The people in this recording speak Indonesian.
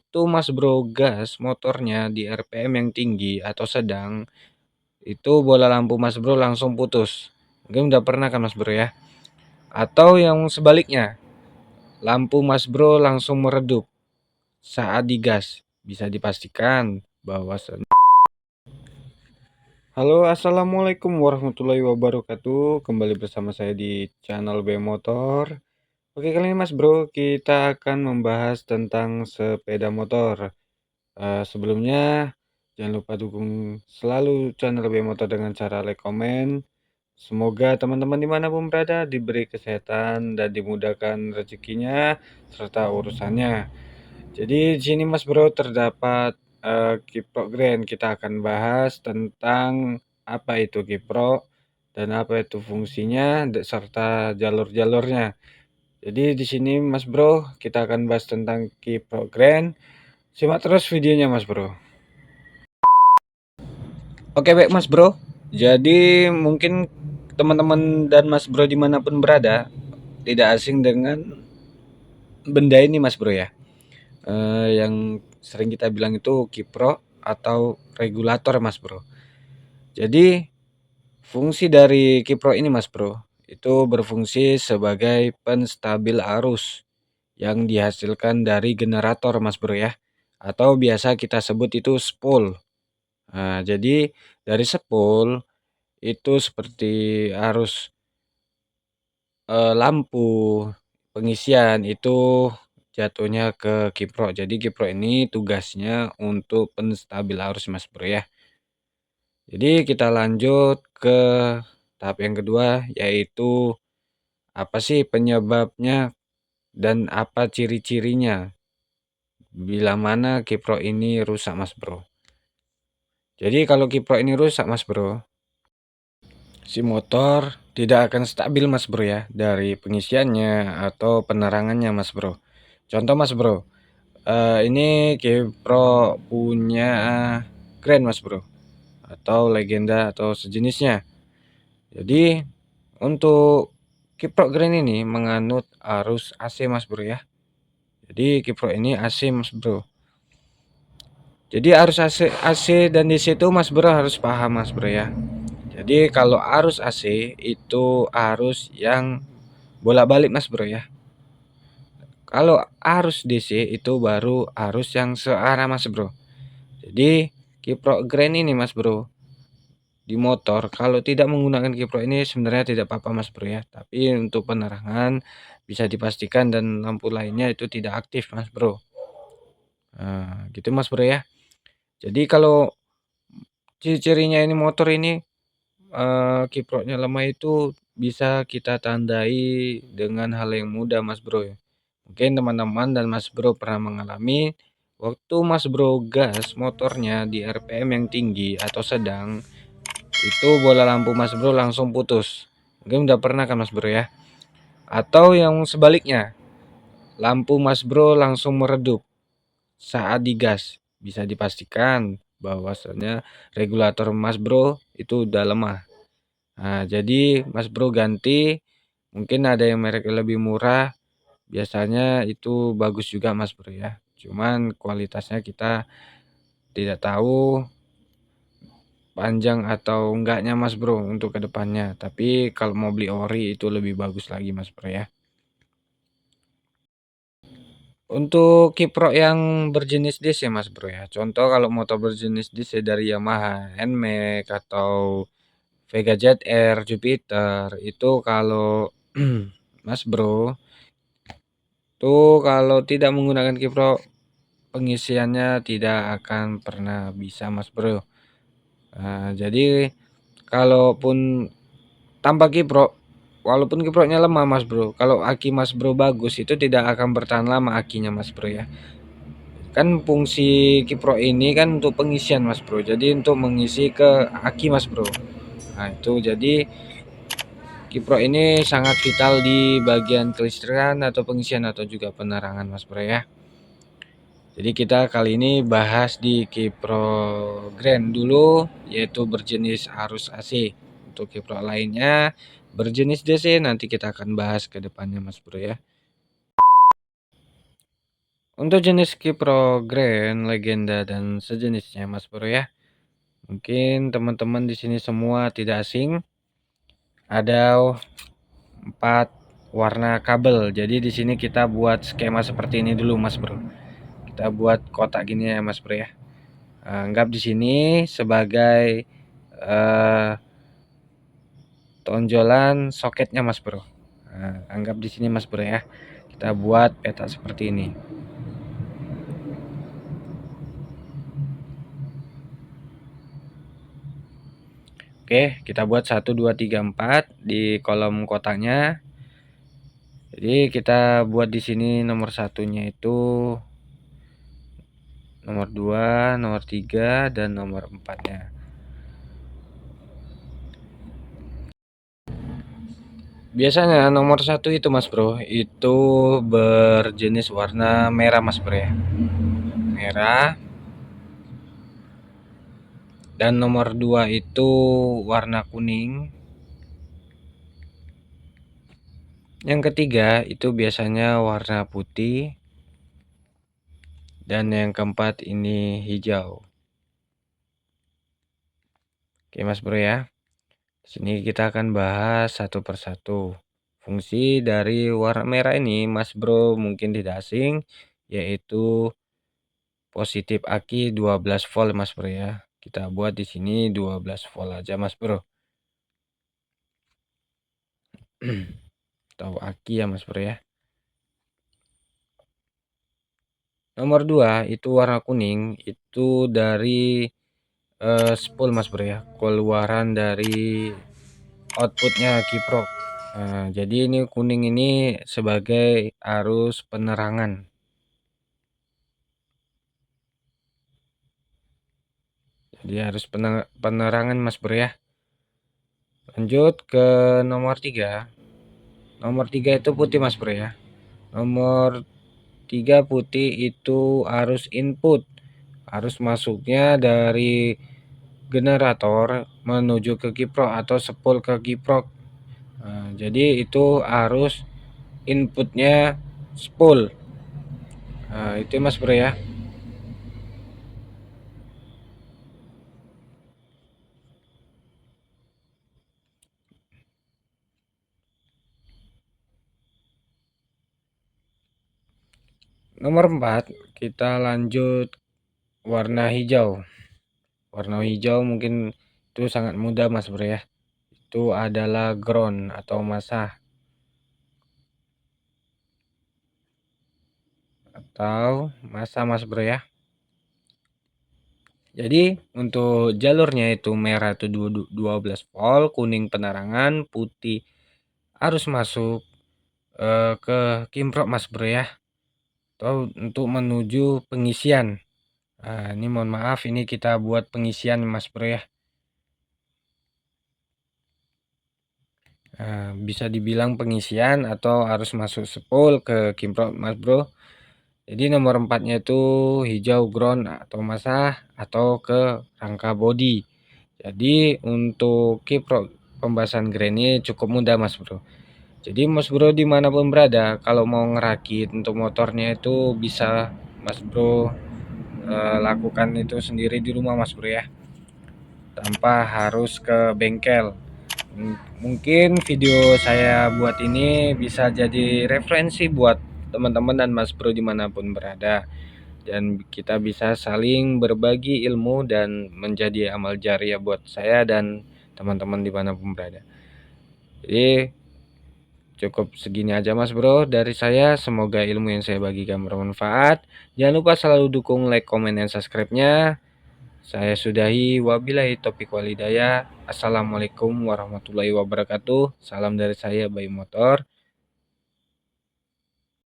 waktu Mas Bro gas motornya di RPM yang tinggi atau sedang, itu bola lampu Mas Bro langsung putus. Mungkin udah pernah kan Mas Bro ya? Atau yang sebaliknya, lampu Mas Bro langsung meredup saat digas. Bisa dipastikan bahwa Halo, assalamualaikum warahmatullahi wabarakatuh. Kembali bersama saya di channel B Motor. Oke, kali ini Mas Bro, kita akan membahas tentang sepeda motor. Sebelumnya, jangan lupa dukung selalu channel B Motor dengan cara like, komen. Semoga teman-teman dimanapun berada diberi kesehatan dan dimudahkan rezekinya serta urusannya. Jadi di sini Mas Bro terdapat kiprok Grand. Kita akan bahas tentang apa itu kiprok dan apa itu fungsinya serta jalur-jalurnya. Jadi di sini Mas Bro kita akan bahas tentang kiprok Grand. Simak terus videonya Mas Bro. Oke baik Mas Bro. Jadi mungkin teman-teman dan Mas Bro dimanapun berada tidak asing dengan benda ini Mas Bro ya. Yang sering kita bilang itu kiprok atau regulator Mas Bro. Jadi fungsi dari kiprok ini Mas Bro itu berfungsi sebagai penstabil arus yang dihasilkan dari generator Mas Bro ya, atau biasa kita sebut itu spool. Nah, jadi dari spool itu seperti arus lampu pengisian itu jatuhnya ke kiprok. Jadi kiprok ini tugasnya untuk penstabil arus Mas Bro ya. Jadi kita lanjut ke tahap yang kedua, yaitu apa sih penyebabnya dan apa ciri-cirinya bila mana kiprok ini rusak Mas Bro. Jadi kalau kiprok ini rusak Mas Bro, si motor tidak akan stabil Mas Bro ya, dari pengisiannya atau penerangannya Mas Bro. Contoh Mas Bro, ini kiprok punya Grand Mas Bro, atau legenda atau sejenisnya. Jadi untuk kiprok Grand ini menganut arus AC Mas Bro ya. Jadi kiprok ini AC Mas Bro. Jadi arus AC dan DC itu Mas Bro harus paham Mas Bro ya. Jadi kalau arus AC itu arus yang bolak-balik Mas Bro ya. Kalau arus DC itu baru arus yang searah Mas Bro. Jadi kiprok Grand ini Mas Bro di motor kalau tidak menggunakan kiprok ini sebenarnya tidak apa-apa Mas Bro ya. Tapi untuk penerangan bisa dipastikan dan lampu lainnya itu tidak aktif Mas Bro. Nah, gitu Mas Bro ya. Jadi kalau ciri-cirinya ini motor ini kiproknya lemah itu bisa kita tandai dengan hal yang mudah Mas Bro ya. Mungkin teman-teman dan Mas Bro pernah mengalami waktu Mas Bro gas motornya di RPM yang tinggi atau sedang, itu bola lampu Mas Bro langsung putus. Mungkin udah pernah kan Mas Bro ya? Atau yang sebaliknya, lampu Mas Bro langsung meredup saat digas. Bisa dipastikan bahwasannya regulator Mas Bro itu udah lemah. Nah, jadi Mas Bro ganti, mungkin ada yang merek lebih murah, biasanya itu bagus juga Mas Bro ya. Cuman kualitasnya kita tidak tahu panjang atau enggaknya Mas Bro untuk kedepannya. Tapi kalau mau beli ori itu lebih bagus lagi Mas Bro ya. Untuk kiprok yang berjenis disk ya Mas Bro ya. Contoh kalau motor berjenis disk ya dari Yamaha, NMAX atau Vega ZR, Jupiter itu kalau Mas Bro tuh kalau tidak menggunakan kiprok pengisiannya tidak akan pernah bisa Mas Bro. Nah, jadi kalaupun tanpa kiprok, walaupun kiproknya lemah Mas Bro, kalau aki Mas Bro bagus itu tidak akan bertahan lama akinya Mas Bro ya. Kan fungsi kiprok ini kan untuk pengisian Mas Bro, jadi untuk mengisi ke aki Mas Bro. Nah itu jadi kiprok ini sangat vital di bagian kelistrikan atau pengisian atau juga penerangan Mas Bro ya. Jadi kita kali ini bahas di kiprok Grand dulu, yaitu berjenis arus AC. Untuk kiprok lainnya berjenis DC nanti kita akan bahas ke depannya Mas Bro ya. Untuk jenis Kipro Grand, Legenda, dan sejenisnya Mas Bro ya. Mungkin teman-teman di sini semua tidak asing. Ada 4 warna kabel. Jadi di sini kita buat skema seperti ini dulu Mas Bro. Kita buat kotak gini ya Mas Bro ya. Anggap di sini sebagai eh, tonjolan soketnya Mas Bro. Anggap di sini Mas Bro ya. Kita buat peta seperti ini. Oke, kita buat 1 2 3 4 di kolom kotaknya. Jadi kita buat di sini nomor satunya itu nomor 2, nomor 3, dan nomor 4-nya. Biasanya nomor 1 itu Mas Bro, itu berjenis warna merah Mas Bro ya. Merah. Dan nomor 2 itu warna kuning. Yang ketiga itu biasanya warna putih. Dan yang keempat ini hijau. Oke Mas Bro ya. Sini kita akan bahas satu persatu. Fungsi dari warna merah ini Mas Bro mungkin tidak asing, yaitu positif aki 12 volt Mas Bro ya. Kita buat di sini 12 volt aja Mas Bro. Atau aki ya Mas Bro ya. Nomor 2 itu warna kuning, itu dari spool Mas Bro ya. Keluaran dari outputnya kiprok. Jadi ini kuning ini sebagai arus penerangan. Jadi arus penerangan Mas Bro ya. Lanjut ke nomor 3. Nomor 3 itu putih Mas Bro ya. Nomor 3 putih itu arus input. Arus masuknya dari generator menuju ke kiprok atau spool ke kiprok. Jadi itu arus inputnya spool. Itu Mas Bro ya. Nomor 4 kita lanjut warna hijau. Warna hijau mungkin itu sangat mudah Mas Bro ya. Itu adalah ground atau masa. Atau masa Mas Bro ya. Jadi untuk jalurnya itu merah itu 12 volt, kuning penerangan, putih arus masuk ke kimprok Mas Bro ya. Atau untuk menuju pengisian. Ini mohon maaf ini kita buat pengisian Mas Bro ya. Bisa dibilang pengisian atau arus masuk spool ke kimprok Mas Bro. Jadi nomor 4-nya itu hijau ground atau masa atau ke rangka body. Jadi untuk kiprok pembahasan grand ini cukup mudah Mas Bro. Jadi Mas Bro dimanapun berada, kalau mau ngerakit untuk motornya itu bisa Mas Bro lakukan itu sendiri di rumah Mas Bro ya, tanpa harus ke bengkel. Mungkin video saya buat ini bisa jadi referensi buat teman-teman dan Mas Bro dimanapun berada, dan kita bisa saling berbagi ilmu dan menjadi amal jariah buat saya dan teman-teman dimanapun berada. Jadi cukup segini aja Mas Bro dari saya. Semoga ilmu yang saya bagikan bermanfaat. Jangan lupa selalu dukung like, komen, dan subscribe-nya. Saya sudahi, wabillahi taufiq walhidayah. Assalamualaikum warahmatullahi wabarakatuh. Salam dari saya Bayu Motor.